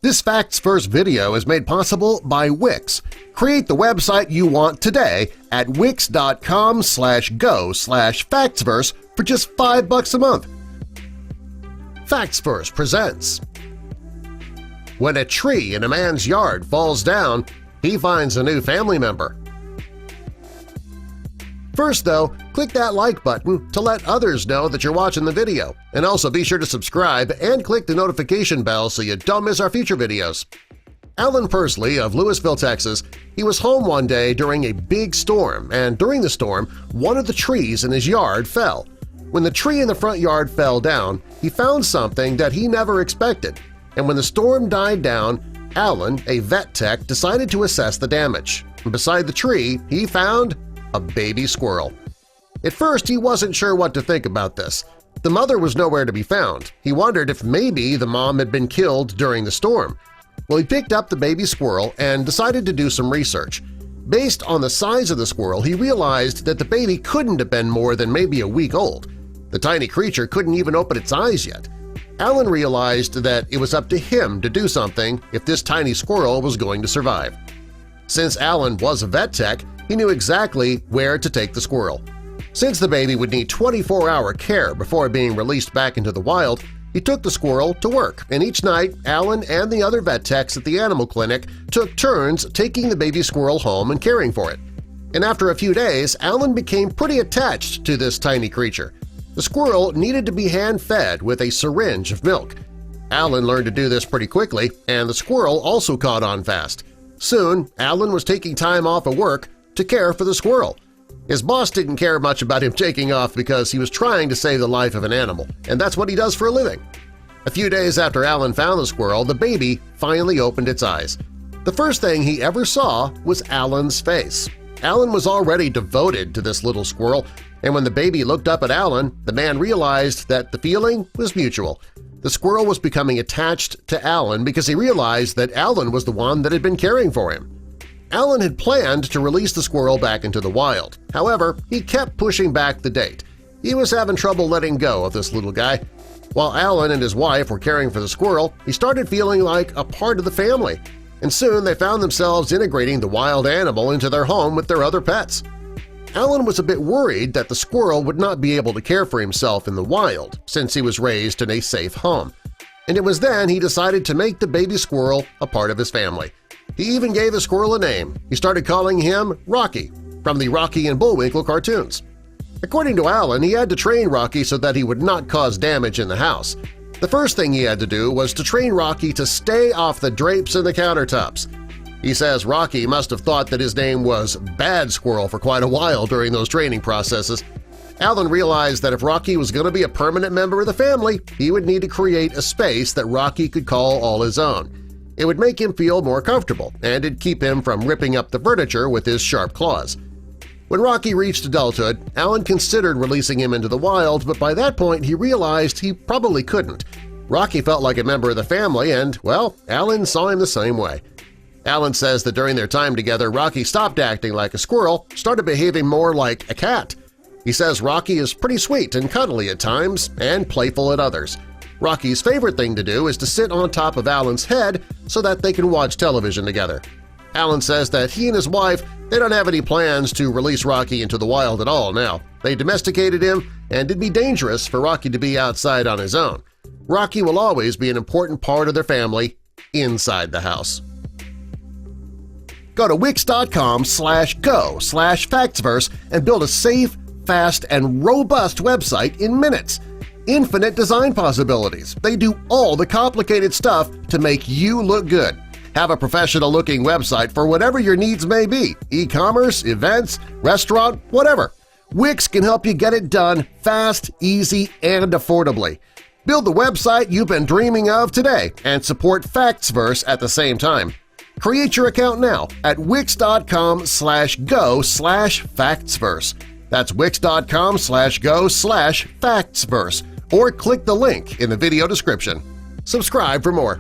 This Facts Verse video is made possible by Wix. Create the website you want today at wix.com/go/factsverse for just $5 a month. Facts Verse presents: When a tree in a man's yard falls down, he finds a new family member. First, though, click that like button to let others know that you're watching the video, and also be sure to subscribe and click the notification bell so you don't miss our future videos. Alan Persley of Lewisville, Texas, he was home one day during a big storm, and during the storm, one of the trees in his yard fell. When the tree in the front yard fell down, he found something that he never expected, and when the storm died down, Alan, a vet tech, decided to assess the damage. And beside the tree, he found a baby squirrel. At first, he wasn't sure what to think about this. The mother was nowhere to be found. He wondered if maybe the mom had been killed during the storm. Well, he picked up the baby squirrel and decided to do some research. Based on the size of the squirrel, he realized that the baby couldn't have been more than maybe a week old. The tiny creature couldn't even open its eyes yet. Alan realized that it was up to him to do something if this tiny squirrel was going to survive. Since Alan was a vet tech, he knew exactly where to take the squirrel. Since the baby would need 24-hour care before being released back into the wild, he took the squirrel to work, and each night Alan and the other vet techs at the animal clinic took turns taking the baby squirrel home and caring for it. And after a few days, Alan became pretty attached to this tiny creature. The squirrel needed to be hand-fed with a syringe of milk. Alan learned to do this pretty quickly, and the squirrel also caught on fast. Soon, Alan was taking time off of work to care for the squirrel. His boss didn't care much about him taking off because he was trying to save the life of an animal, and that's what he does for a living. A few days after Alan found the squirrel, the baby finally opened its eyes. The first thing he ever saw was Alan's face. Alan was already devoted to this little squirrel, and when the baby looked up at Alan, the man realized that the feeling was mutual. The squirrel was becoming attached to Alan because he realized that Alan was the one that had been caring for him. Alan had planned to release the squirrel back into the wild. However, he kept pushing back the date. He was having trouble letting go of this little guy. While Alan and his wife were caring for the squirrel, he started feeling like a part of the family, and soon they found themselves integrating the wild animal into their home with their other pets. Alan was a bit worried that the squirrel would not be able to care for himself in the wild since he was raised in a safe home. And it was then he decided to make the baby squirrel a part of his family. He even gave the squirrel a name. He started calling him Rocky, from the Rocky and Bullwinkle cartoons. According to Alan, he had to train Rocky so that he would not cause damage in the house. The first thing he had to do was to train Rocky to stay off the drapes and the countertops. He says Rocky must have thought that his name was Bad Squirrel for quite a while during those training processes. Alan realized that if Rocky was going to be a permanent member of the family, he would need to create a space that Rocky could call all his own. It would make him feel more comfortable, and it'd keep him from ripping up the furniture with his sharp claws. When Rocky reached adulthood, Alan considered releasing him into the wild, but by that point he realized he probably couldn't. Rocky felt like a member of the family, and, well, Alan saw him the same way. Alan says that during their time together, Rocky stopped acting like a squirrel, started behaving more like a cat. He says Rocky is pretty sweet and cuddly at times and playful at others. Rocky's favorite thing to do is to sit on top of Alan's head so that they can watch television together. Alan says that he and his wife, they don't have any plans to release Rocky into the wild at all now. They domesticated him, and it'd be dangerous for Rocky to be outside on his own. Rocky will always be an important part of their family inside the house. Go to wix.com/go/factsverse and build a safe, fast, and robust website in minutes. Infinite design possibilities. They do all the complicated stuff to make you look good. Have a professional-looking website for whatever your needs may be – e-commerce, events, restaurant, whatever. Wix can help you get it done fast, easy, and affordably. Build the website you've been dreaming of today and support FactsVerse at the same time. Create your account now at wix.com/go/factsverse. That's wix.com/go/factsverse, or click the link in the video description. Subscribe for more.